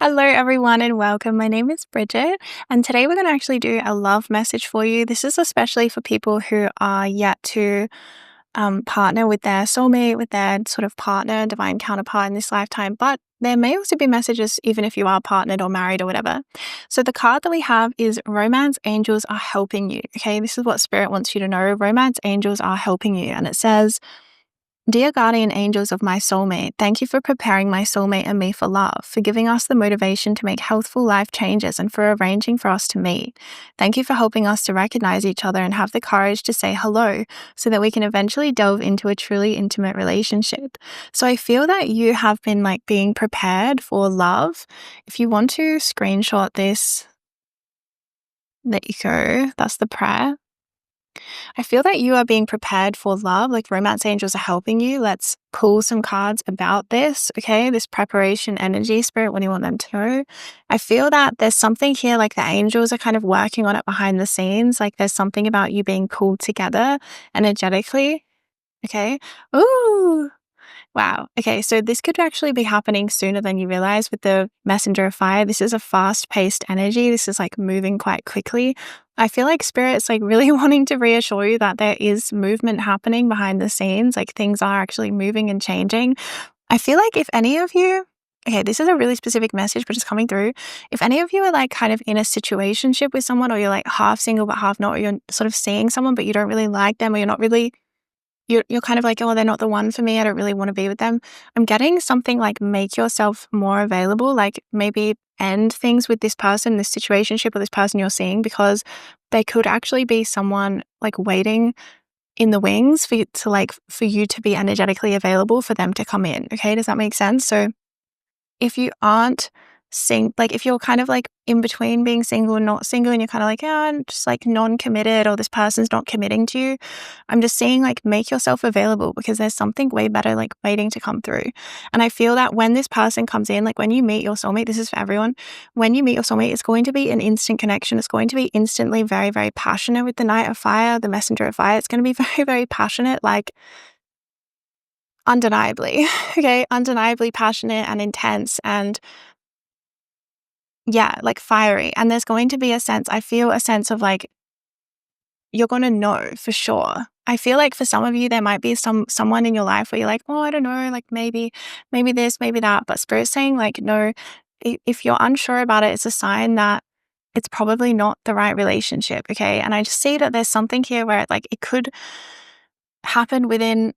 Hello, everyone, and welcome. My name is Bridget, and today we're going to actually do a love message for you. This is especially for people who are yet to partner with their soulmate, with their sort of partner, divine counterpart in this lifetime. But there may also be messages even if you are partnered or married or whatever. So the card that we have is Romance Angels Are Helping You. Okay, this is what Spirit wants you to know. Romance Angels are helping you. And it says, Dear guardian angels of my soulmate, thank you for preparing my soulmate and me for love, for giving us the motivation to make healthful life changes, and for arranging for us to meet. Thank you for helping us to recognize each other and have the courage to say hello so that we can eventually delve into a truly intimate relationship. So I feel that you have been being prepared for love. If you want to screenshot this, there you go. That's the prayer. I feel that you are being prepared for love, like romance angels are helping you. Let's pull some cards about this, okay? This preparation energy, Spirit, what do you want them to know? I feel that there's something here, like the angels are kind of working on it behind the scenes. Like there's something about you being pulled together energetically, okay? Ooh, wow. Okay, so this could actually be happening sooner than you realize with the messenger of fire. This is a fast-paced energy. This is moving quite quickly. I feel like Spirit's really wanting to reassure you that there is movement happening behind the scenes. Things are actually moving and changing. I feel like if any of you, okay, this is a really specific message, but it's coming through. If any of you are kind of in a situationship with someone, or you're half single but half not, or you're sort of seeing someone but you don't really like them, or you're not really you're kind of oh, they're not the one for me. I don't really want to be with them. I'm getting something make yourself more available, maybe end things with this person, this situationship, or this person you're seeing, because they could actually be someone waiting in the wings for you to for you to be energetically available for them to come in. Okay, does that make sense? So if you aren't if you're kind of in between being single and not single, and you're kind of yeah, I'm just non-committed, or this person's not committing to you, I'm just saying make yourself available, because there's something way better waiting to come through. And I feel that when this person comes in, when you meet your soulmate, this is for everyone, when you meet your soulmate, it's going to be an instant connection. It's going to be instantly very, very passionate. With the Knight of Fire, the Messenger of Fire, it's going to be very, very passionate, undeniably, okay, undeniably passionate and intense, and yeah, fiery. And there's going to be I feel a sense of you're going to know for sure. I feel for some of you, there might be someone in your life where you're oh, I don't know, maybe this, maybe that. But Spirit's saying no, if you're unsure about it, it's a sign that it's probably not the right relationship, okay? And I just see that there's something here where it could happen within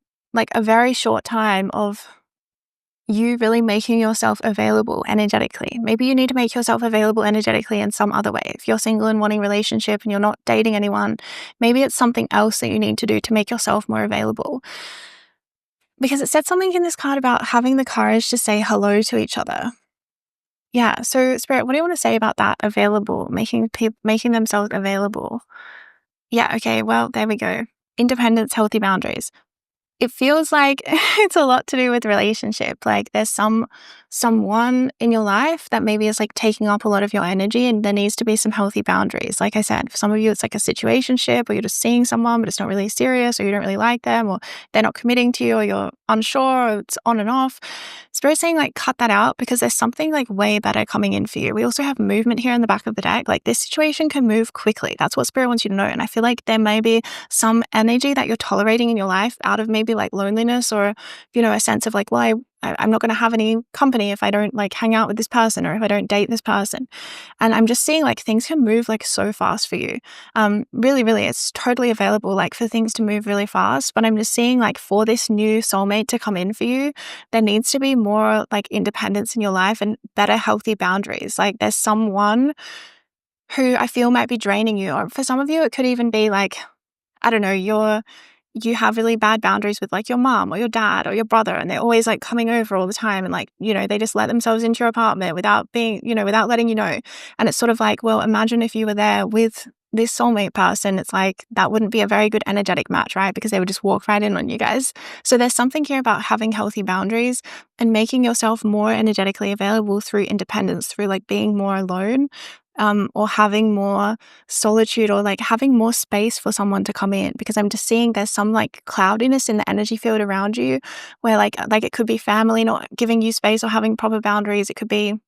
a very short time of you really making yourself available energetically. Maybe you need to make yourself available energetically in some other way. If you're single and wanting a relationship and you're not dating anyone, maybe it's something else that you need to do to make yourself more available. Because it said something in this card about having the courage to say hello to each other. Yeah, so Spirit, what do you want to say about that? Available, making themselves available. Yeah, okay, well, there we go. Independence, healthy boundaries. It feels like it's a lot to do with relationship. There's someone in your life that maybe is taking up a lot of your energy, and there needs to be some healthy boundaries. Like I said, for some of you, it's a situationship, or you're just seeing someone, but it's not really serious, or you don't really like them, or they're not committing to you, or you're unsure, or it's on and off. Spirit's saying cut that out, because there's something way better coming in for you. We also have movement here in the back of the deck. This situation can move quickly. That's what Spirit wants you to know. And I feel there may be some energy that you're tolerating in your life out of maybe loneliness, or a sense of well, I'm not going to have any company if I don't hang out with this person, or if I don't date this person. And I'm just seeing things can move so fast for you. Really, really, it's totally available for things to move really fast. But I'm just seeing for this new soulmate to come in for you, there needs to be more independence in your life and better healthy boundaries. There's someone who I feel might be draining you, or for some of you, it could even be I don't know, you have really bad boundaries with your mom or your dad or your brother, and they're always coming over all the time, and they just let themselves into your apartment without being, without letting you know. And it's sort of well, imagine if you were there with this soulmate person. It's that wouldn't be a very good energetic match, right? Because they would just walk right in on you guys. So there's something here about having healthy boundaries and making yourself more energetically available through independence, through being more alone, or having more solitude, or having more space for someone to come in. Because I'm just seeing there's some cloudiness in the energy field around you, where it could be family not giving you space or having proper boundaries. It could be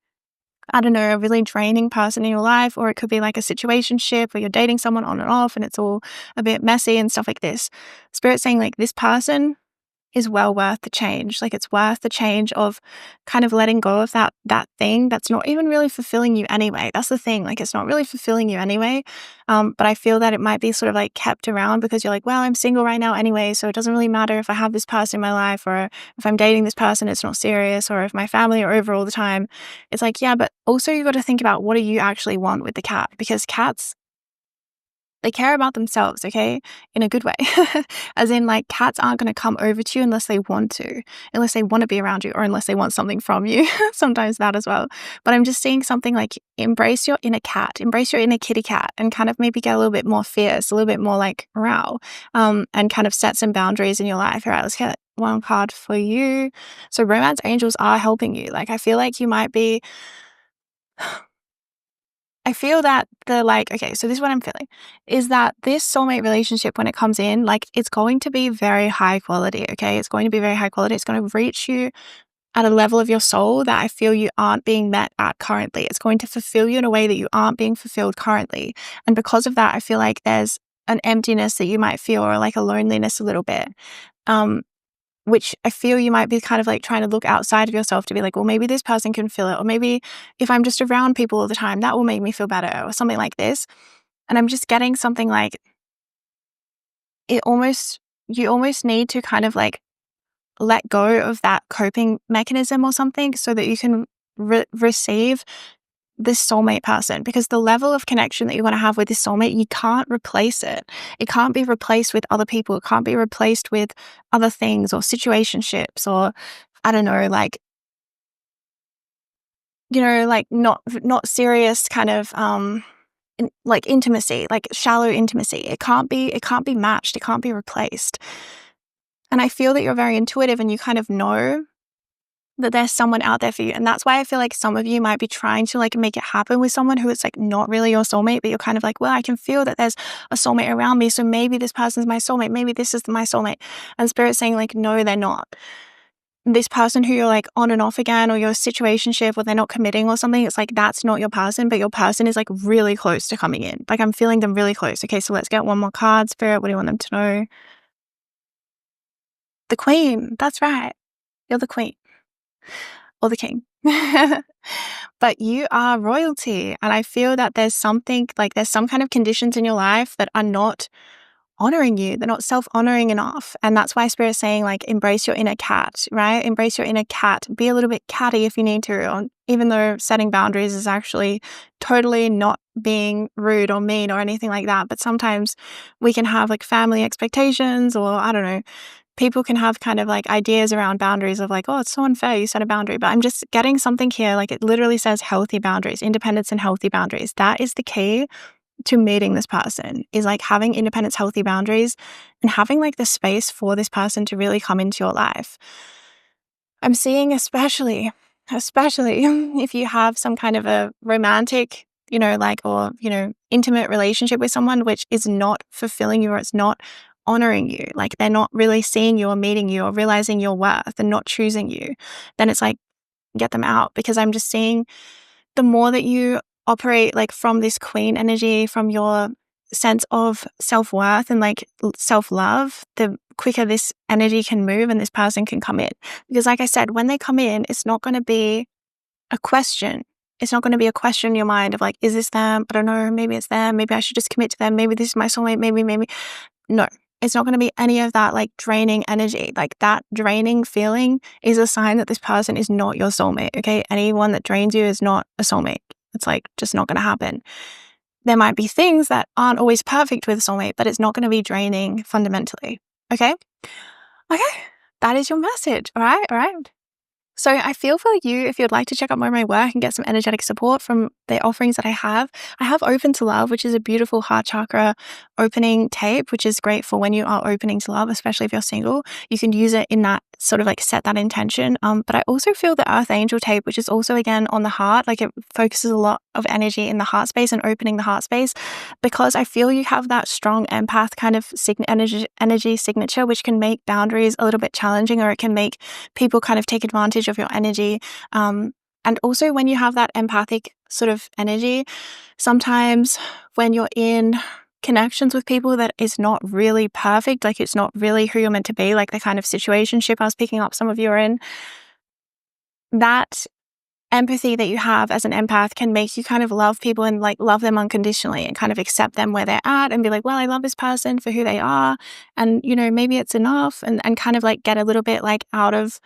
I don't know, a really draining person in your life, or it could be like a situationship where you're dating someone on and off and it's all a bit messy and stuff like this. Spirit's saying like this person is well worth the change. Like it's worth the change of kind of letting go of that thing that's not even really fulfilling you anyway. That's the thing. Like it's not really fulfilling you anyway. But I feel that it might be sort of like kept around because you're like, well, I'm single right now anyway, so it doesn't really matter if I have this person in my life, or if I'm dating this person, it's not serious, or if my family are over all the time. It's like, yeah, but also you got to think about, what do you actually want with the cat? Because cats, they care about themselves, okay? In a good way. As in, like, cats aren't going to come over to you unless they want to be around you, or unless they want something from you. Sometimes that as well. But I'm just seeing something like, embrace your inner cat, embrace your inner kitty cat, and kind of maybe get a little bit more fierce, a little bit more like row, and kind of set some boundaries in your life. All right, let's get one card for you. So romance angels are helping you. Like, I feel like you might be, I feel that okay, so this is what I'm feeling, is that this soulmate relationship, when it comes in, like, it's going to be very high quality, okay? It's going to be very high quality. It's going to reach you at a level of your soul that I feel you aren't being met at currently. It's going to fulfill you in a way that you aren't being fulfilled currently. And because of that, I feel like there's an emptiness that you might feel, or like a loneliness a little bit. Which I feel you might be kind of like trying to look outside of yourself to be like, well, maybe this person can fill it. Or maybe if I'm just around people all the time, that will make me feel better, or something like this. And I'm just getting something like, you almost need to kind of like let go of that coping mechanism or something, so that you can receive this soulmate person, because the level of connection that you want to have with this soulmate, you can't replace it. It can't be replaced with other people. It can't be replaced with other things or situationships, or I don't know, like, like not serious kind of like intimacy, like shallow intimacy. It can't be matched. It can't be replaced. And I feel that you're very intuitive, and you kind of know that there's someone out there for you. And that's why I feel like some of you might be trying to like make it happen with someone who it's like not really your soulmate, but you're kind of like, well, I can feel that there's a soulmate around me, so maybe this person's my soulmate, maybe this is my soulmate. And Spirit's saying like, no, they're not. This person who you're like on and off again, or your situationship, or they're not committing or something, it's like, that's not your person, but your person is like really close to coming in. Like, I'm feeling them really close. Okay, so let's get one more card. Spirit, what do you want them to know? The Queen. That's right. You're the Queen. Or the King. But you are royalty. And I feel that there's some kind of conditions in your life that are not honoring you. They're not self-honoring enough. And that's why Spirit's saying like, embrace your inner cat, right? Embrace your inner cat. Be a little bit catty if you need to, or even though setting boundaries is actually totally not being rude or mean or anything like that. But sometimes we can have like family expectations, or I don't know, people can have kind of like ideas around boundaries of like, oh, it's so unfair, you set a boundary. But I'm just getting something here, like it literally says healthy boundaries, independence and healthy boundaries. That is the key to meeting this person, is like having independence, healthy boundaries, and having like the space for this person to really come into your life. I'm seeing especially if you have some kind of a romantic, or intimate relationship with someone which is not fulfilling you, or it's not honoring you, like they're not really seeing you or meeting you or realizing your worth and not choosing you, then it's like, get them out. Because I'm just seeing the more that you operate like from this Queen energy, from your sense of self-worth and like self-love, the quicker this energy can move and this person can come in. Because like I said, when they come in, it's not going to be a question. It's not going to be a question in your mind of like, is this them? I don't know. Maybe it's them. Maybe I should just commit to them. Maybe this is my soulmate. Maybe. No, it's not going to be any of that like draining energy. Like that draining feeling is a sign that this person is not your soulmate, okay? Anyone that drains you is not a soulmate. It's like just not going to happen. There might be things that aren't always perfect with a soulmate, but it's not going to be draining fundamentally, okay? Okay, that is your message, all right? So I feel for you, if you'd like to check out more of my work and get some energetic support from the offerings that I have Open to Love, which is a beautiful heart chakra opening tape, which is great for when you are opening to love, especially if you're single. You can use it in that sort of like set that intention. But I also feel the Archangel tape, which is also again on the heart, like it focuses a lot of energy in the heart space and opening the heart space, because I feel you have that strong empath kind of energy signature, which can make boundaries a little bit challenging, or it can make people kind of take advantage of your energy. And also when you have that empathic sort of energy, sometimes when you're in connections with people that is not really perfect, like it's not really who you're meant to be, like the kind of situationship I was picking up some of you are in, that empathy that you have as an empath can make you kind of love people and like love them unconditionally and kind of accept them where they're at and be like, well, I love this person for who they are. And, you know, maybe it's enough, and kind of like get a little bit like out of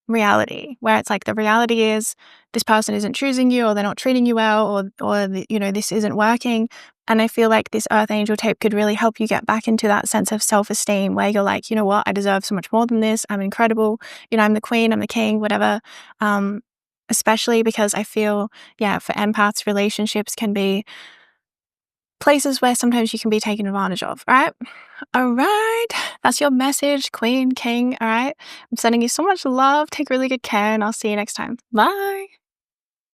reality, where it's like the reality is this person isn't choosing you, or they're not treating you well, or you know, this isn't working. And I feel like this Earth Angel tape could really help you get back into that sense of self-esteem where you're like, you know what, I deserve so much more than this. I'm incredible. You know, I'm the queen, I'm the king, whatever. Especially because I feel, yeah, for empaths, relationships can be places where sometimes you can be taken advantage of, right? All right. That's your message, Queen, King. All right. I'm sending you so much love. Take really good care, and I'll see you next time. Bye.